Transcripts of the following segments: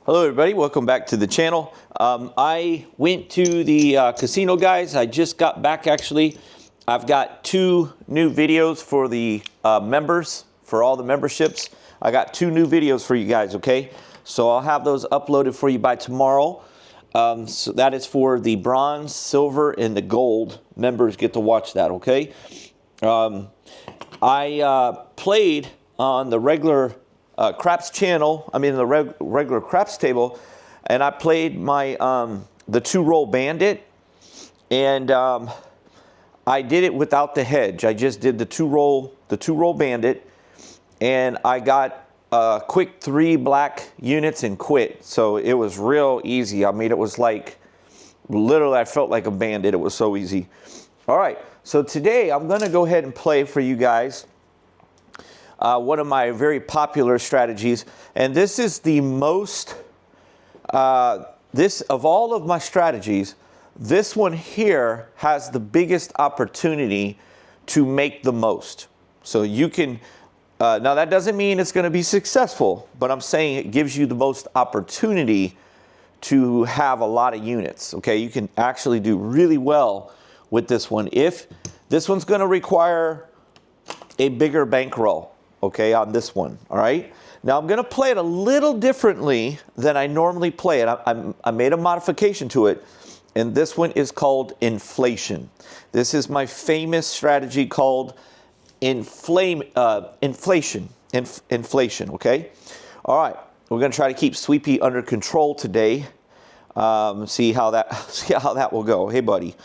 Hello everybody, welcome back to the channel. I went to the casino, guys. I just got back actually. I've got 2 new videos for the members, for all the memberships. I got 2 new videos for you guys, okay? So I'll have those uploaded for you by tomorrow. So that is for the bronze, silver, and the gold members get to watch that, okay? I played on the regular craps channel, the regular craps table, and I played my the 2-roll bandit, and I did it without the hedge. I just did the 2-roll bandit, and I got quick 3 black units and quit. So it was real easy. I mean, it was like literally I felt like a bandit. It was so easy. All right, so today I'm going to go ahead and play for you guys one of my very popular strategies, and this is the most, of all of my strategies, this one here has the biggest opportunity to make the most. So you can, now that doesn't mean it's going to be successful, but I'm saying it gives you the most opportunity to have a lot of units, okay? You can actually do really well with this one. If this one's going to require a bigger bankroll, okay, on this one, all right? Now I'm going to play it a little differently than I normally play it. I made a modification to it, and this one is called inflation. This is my famous strategy called inflation, okay? All right, we're going to try to keep Sweepy under control today. See how that will go. Hey, buddy.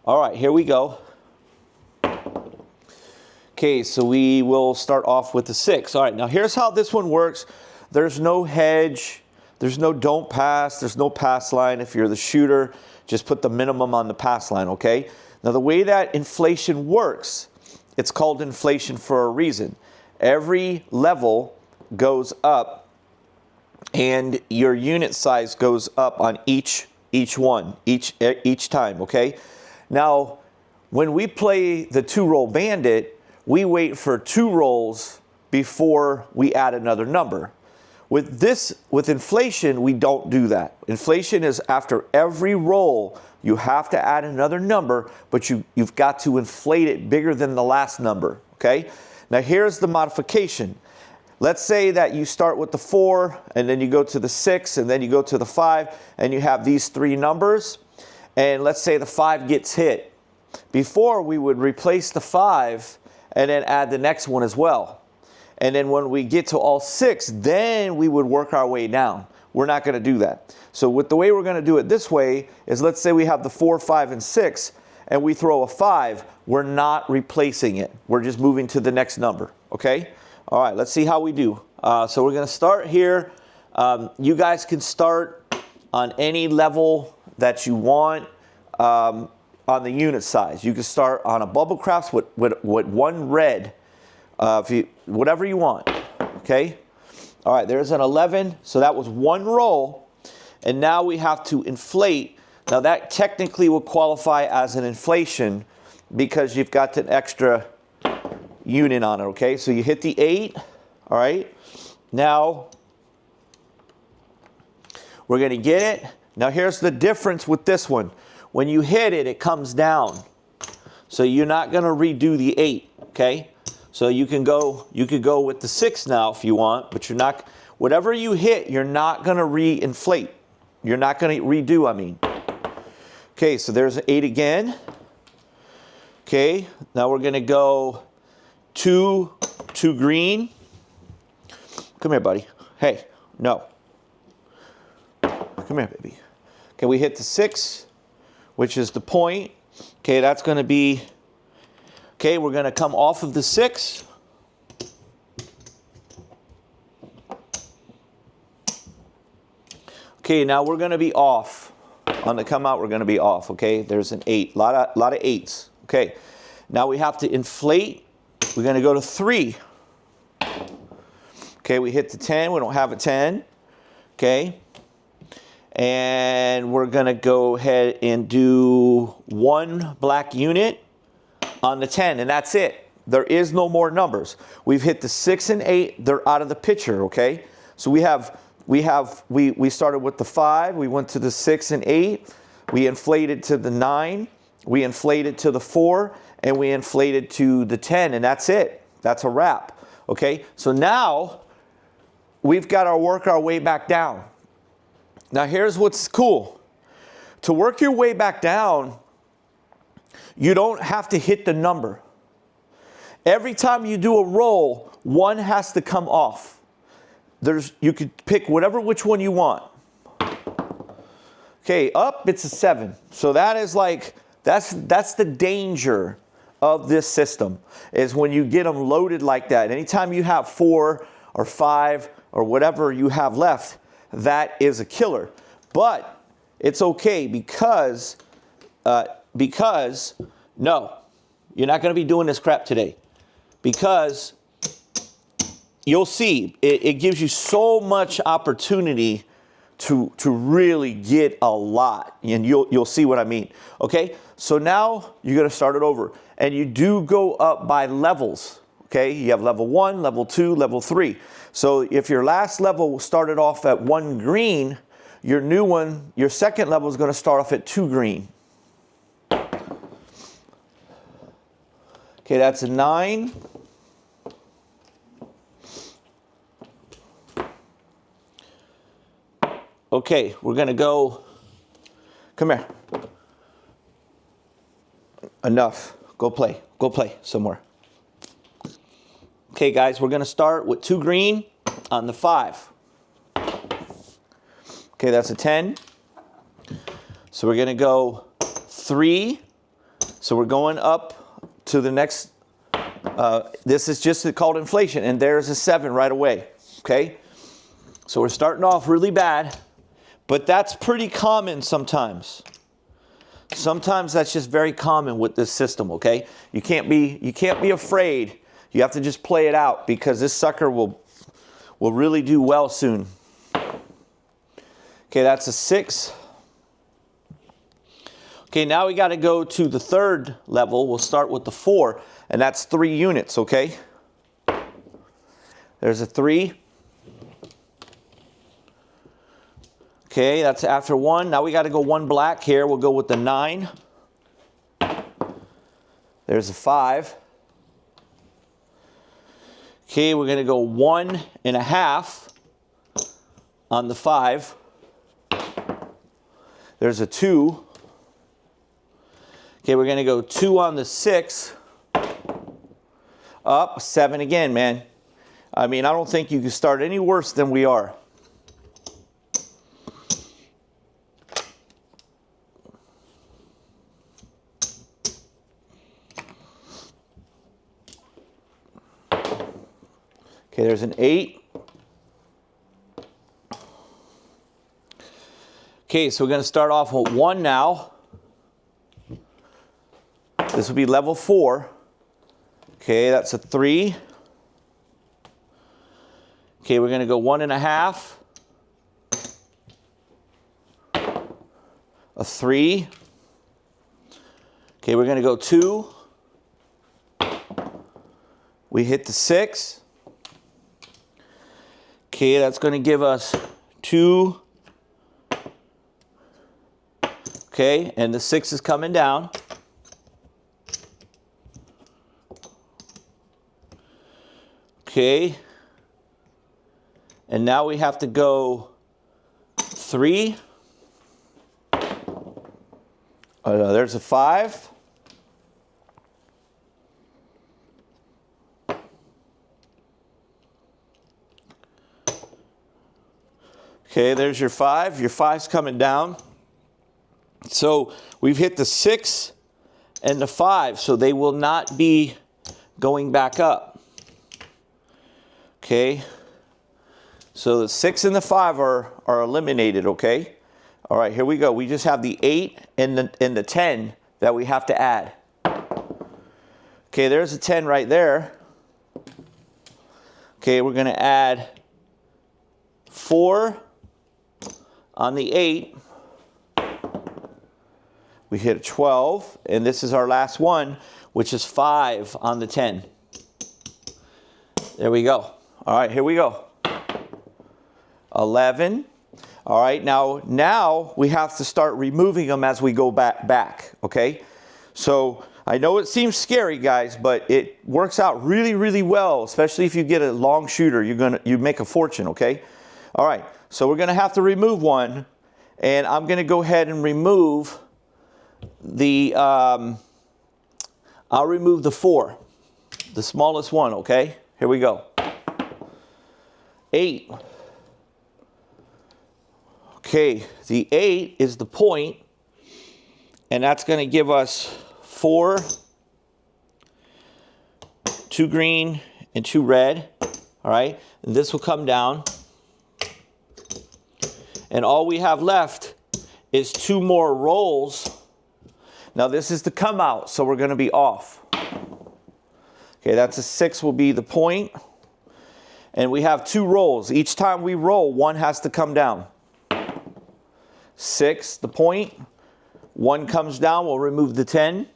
All right, here we go. Okay, so we will start off with the 6. All right, now here's how this one works. There's no hedge. There's no don't pass. There's no pass line. If you're the shooter, just put the minimum on the pass line, okay? Now the way that inflation works, it's called inflation for a reason. Every level goes up, and your unit size goes up on each time, okay? Now, when we play the 2-roll bandit, we wait for 2 rolls before we add another number. With inflation, we don't do that. Inflation is after every roll, you have to add another number, but you've got to inflate it bigger than the last number, okay? Now here's the modification. Let's say that you start with the 4, and then you go to the 6, and then you go to the 5, and you have these 3 numbers, and let's say the 5 gets hit. Before, we would replace the 5 and then add the next one as well. And then when we get to all 6, then we would work our way down. We're not going to do that. So with the way we're going to do it this way is, let's say we have the 4, 5, and 6, and we throw a 5. We're not replacing it. We're just moving to the next number, okay? All right, let's see how we do. So we're going to start here. You guys can start on any level that you want. On the unit size, you can start on a bubble craps with 1 red, whatever you want, okay? All right, there's an 11, so that was 1 roll, and now we have to inflate. Now that technically will qualify as an inflation because you've got an extra unit on it, okay? So you hit the 8, all right? Now we're going to get it. Now here's the difference with this one. When you hit it, it comes down. So you're not going to redo the 8, okay? So you can go with the 6 now if you want, but you're not, whatever you hit, you're not going to re-inflate. You're not going to redo, I mean. Okay, so there's an 8 again. Okay, now we're going to go 2 green. Come here, buddy. Hey, no. Come here, baby. Okay, we hit the 6. Which is the point. Okay, that's going to be, okay, we're going to come off of the 6. Okay, now we're going to be off. On the come out, we're going to be off, okay? There's an 8, lot of 8s. Okay, now we have to inflate. We're going to go to 3. Okay, we hit the 10. We don't have a 10. Okay. And we're going to go ahead and do 1 black unit on the 10, and that's it. There is no more numbers. We've hit the 6 and 8. They're out of the picture, okay? So we have we started with the 5, we went to the 6 and 8, we inflated to the 9, we inflated to the 4, and we inflated to the 10, and that's it. That's a wrap. Okay, so now we've got to work our way back down. Now here's what's cool. To work your way back down, you don't have to hit the number. Every time you do a roll, one has to come off. You could pick which one you want. Okay, up, it's a 7. So that is like, that's the danger of this system, is when you get them loaded like that. Anytime you have 4 or 5 or whatever you have left, that is a killer. But it's okay because no, you're not going to be doing this crap today. Because you'll see, it gives you so much opportunity to really get a lot. And you'll see what I mean. Okay, so now you're going to start it over. And you do go up by levels. Okay, you have level 1, level 2, level 3. So if your last level started off at 1 green, your new one, your second level is going to start off at 2 green. Okay, that's a 9. Okay, we're going to go, come here. Enough. Go play somewhere. Okay, guys, we're going to start with 2 green on the 5. Okay, that's a 10. So we're going to go 3. So we're going up to the next, this is just called inflation, and there's a 7 right away. Okay, so we're starting off really bad, but that's pretty common sometimes. Sometimes that's just very common with this system, okay? You can't be afraid. You have to just play it out, because this sucker will really do well soon. Okay, that's a 6. Okay, now we got to go to the 3rd level. We'll start with the 4, and that's 3 units, okay? There's a 3. Okay, that's after 1. Now we got to go 1 black here. We'll go with the 9. There's a 5. Okay, we're going to go 1.5 on the 5. There's a 2. Okay, we're going to go 2 on the 6. Up, 7 again, man. I mean, I don't think you can start any worse than we are. Okay, there's an 8. Okay, so we're going to start off with 1 now. This will be level 4. Okay, that's a 3. Okay, we're going to go 1.5. A 3. Okay, we're going to go 2. We hit the 6. Okay, that's going to give us 2. Okay, and the 6 is coming down. Okay, and now we have to go 3. There's a 5. Okay, there's your 5. Your 5's coming down. So we've hit the 6 and the 5, so they will not be going back up. Okay, so the 6 and the 5 are eliminated, okay? All right, here we go. We just have the 8 and the 10 that we have to add. Okay, there's a 10 right there. Okay, we're going to add 4 on the 8. We hit a 12, and this is our last one, which is 5 on the 10. There we go. All right, here we go. 11. All right, now we have to start removing them as we go back, okay? So I know it seems scary, guys, but it works out really, really well, especially if you get a long shooter. You make a fortune, okay? All right, so we're gonna have to remove one, and I'm gonna go ahead and remove the, I'll remove the 4, the smallest one, okay? Here we go. 8. Okay, the 8 is the point, and that's going to give us 4, 2 green, and 2 red. All right, and this will come down. And all we have left is 2 more rolls. Now this is the come out, so we're going to be off. Okay, that's a 6 will be the point. And we have 2 rolls. Each time we roll, 1 has to come down. 6, the point. 1 comes down, we'll remove the 10.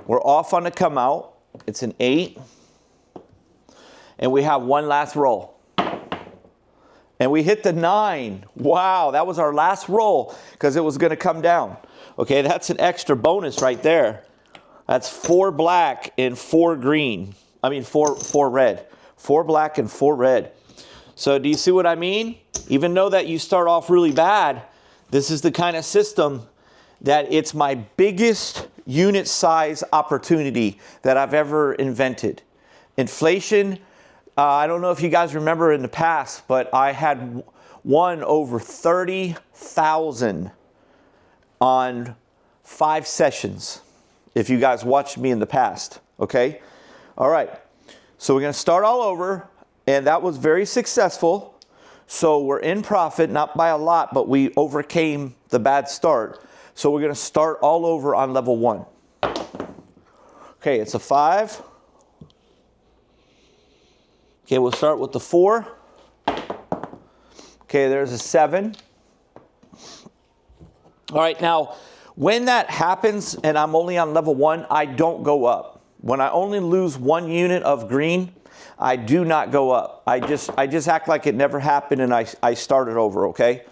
We're off on the come out. It's an 8. And we have 1 last roll. And we hit the 9. Wow, that was our last roll because it was going to come down. Okay, that's an extra bonus right there. That's 4 black and 4 green. I mean, 4 red. 4 black and 4 red. So do you see what I mean? Even though that you start off really bad, this is the kind of system that it's my biggest unit size opportunity that I've ever invented. Inflation, I don't know if you guys remember in the past, but I had won over 30,000 on 5 sessions. If you guys watched me in the past, okay? All right, so we're gonna start all over, and that was very successful. So we're in profit, not by a lot, but we overcame the bad start. So we're gonna start all over on level 1. Okay, it's a 5. Okay, we'll start with the 4. Okay, there's a 7. All right, now, when that happens and I'm only on level 1, I don't go up. When I only lose 1 unit of green, I do not go up. I just act like it never happened and I start it over, okay?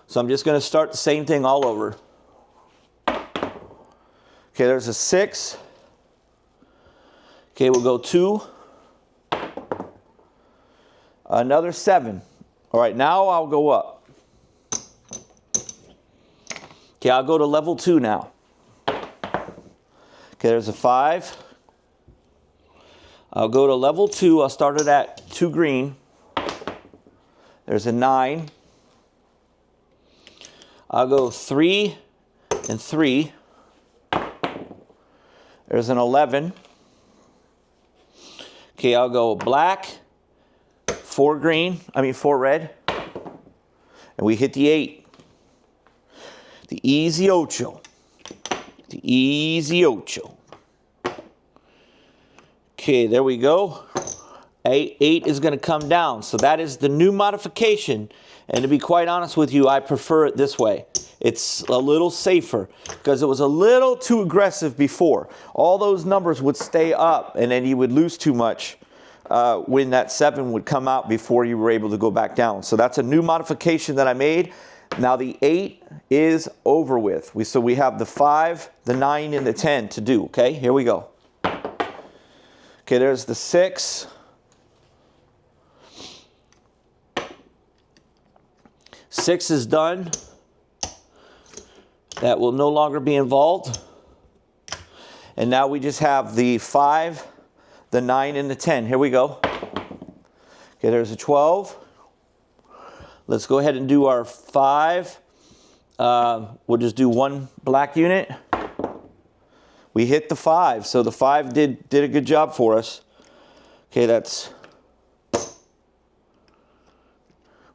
So I'm just gonna start the same thing all over. Okay, there's a 6. Okay, we'll go 2. Another 7. All right, now I'll go up. Okay, I'll go to level 2 now. Okay, there's a 5. I'll go to level 2. I'll start it at 2 green. There's a 9. I'll go 3 and 3. There's an 11. Okay, I'll go black, 4 red. And we hit the 8. The easy 8. The easy 8. Okay, there we go. 8 is going to come down. So that is the new modification. And to be quite honest with you, I prefer it this way. It's a little safer because it was a little too aggressive before. All those numbers would stay up and then you would lose too much when that 7 would come out before you were able to go back down. So that's a new modification that I made. Now the 8 is over with. So we have the 5, the 9, and the 10 to do. Okay, here we go. Okay, there's the 6. 6 is done. That will no longer be involved. And now we just have the 5, the 9, and the 10. Here we go. Okay, there's a 12. Let's go ahead and do our 5. We'll just do 1 black unit. We hit the 5, so the 5 did a good job for us. Okay, that's...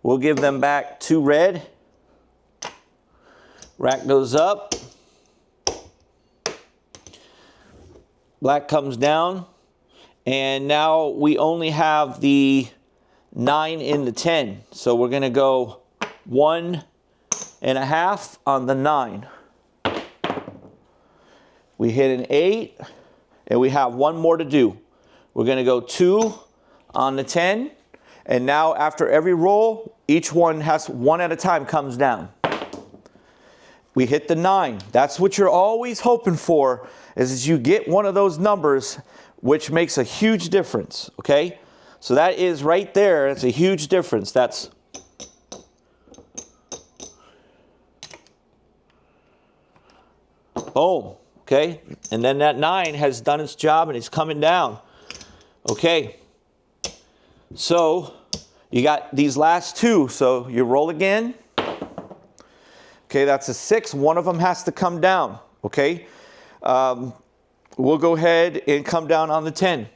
We'll give them back 2 red. Rack goes up. Black comes down. And now we only have the 9 and the 10. So we're going to go 1.5 on the 9. We hit an 8, and we have 1 more to do. We're going to go 2 on the 10, And now after every roll, each one has one at a time comes down. We hit the 9. That's what you're always hoping for, is you get one of those numbers, which makes a huge difference, okay? So that is right there. It's a huge difference. That's boom, okay? And then that 9 has done its job and it's coming down. Okay. So you got these last 2. So you roll again. Okay, that's a 6. One of them has to come down, okay? We'll go ahead and come down on the 10.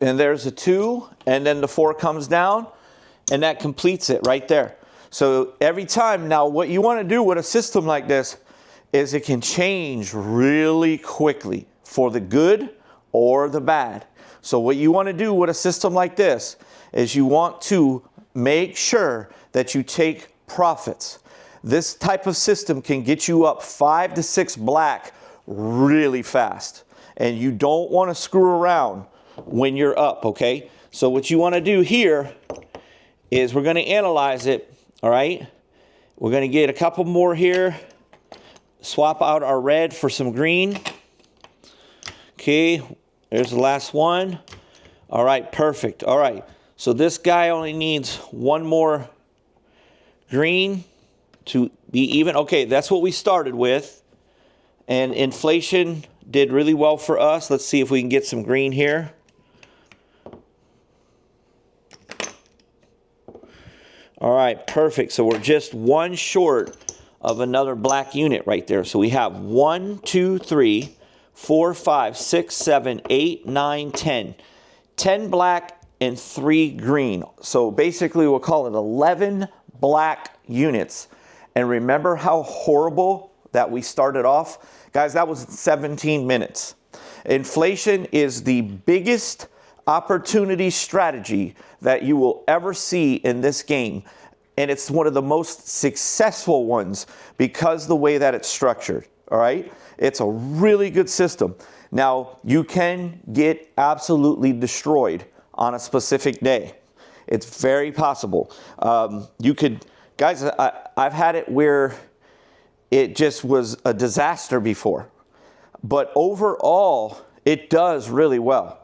And there's a 2, and then the 4 comes down, and that completes it right there. So every time, now what you want to do with a system like this is it can change really quickly for the good or the bad. So what you want to do with a system like this is you want to make sure that you take profits. This type of system can get you up 5 to 6 black really fast. And you don't want to screw around when you're up, okay? So what you want to do here is we're going to analyze it, all right? We're going to get a couple more here. Swap out our red for some green. Okay, there's the last one. All right, perfect. All right. So this guy only needs one more green to be even. Okay, that's what we started with. And inflation did really well for us. Let's see if we can get some green here. All right, perfect. So we're just one short of another black unit right there. So we have 1, 2, 3, 4, 5, 6, 7, 8, 9, 10. 10 black and 3 green. So basically we'll call it 11 black units. And remember how horrible that we started off? Guys, that was 17 minutes. Inflation is the biggest opportunity strategy that you will ever see in this game. And it's one of the most successful ones because the way that it's structured, all right? It's a really good system. Now, you can get absolutely destroyed on a specific day. It's very possible. You could, guys, I've had it where it just was a disaster before. But overall, it does really well.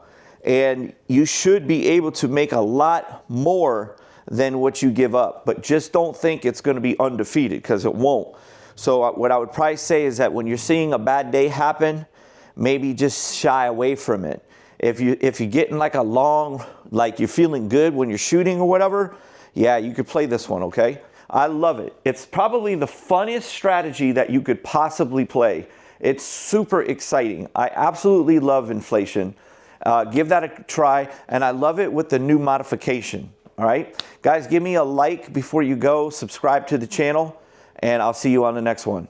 And you should be able to make a lot more than what you give up. But just don't think it's going to be undefeated, because it won't. So what I would probably say is that when you're seeing a bad day happen, maybe just shy away from it. If you're getting like a long, like you're feeling good when you're shooting or whatever, yeah, you could play this one, okay? I love it. It's probably the funniest strategy that you could possibly play. It's super exciting. I absolutely love inflation. Give that a try, and I love it with the new modification, all right? Guys, give me a like before you go, subscribe to the channel, and I'll see you on the next one.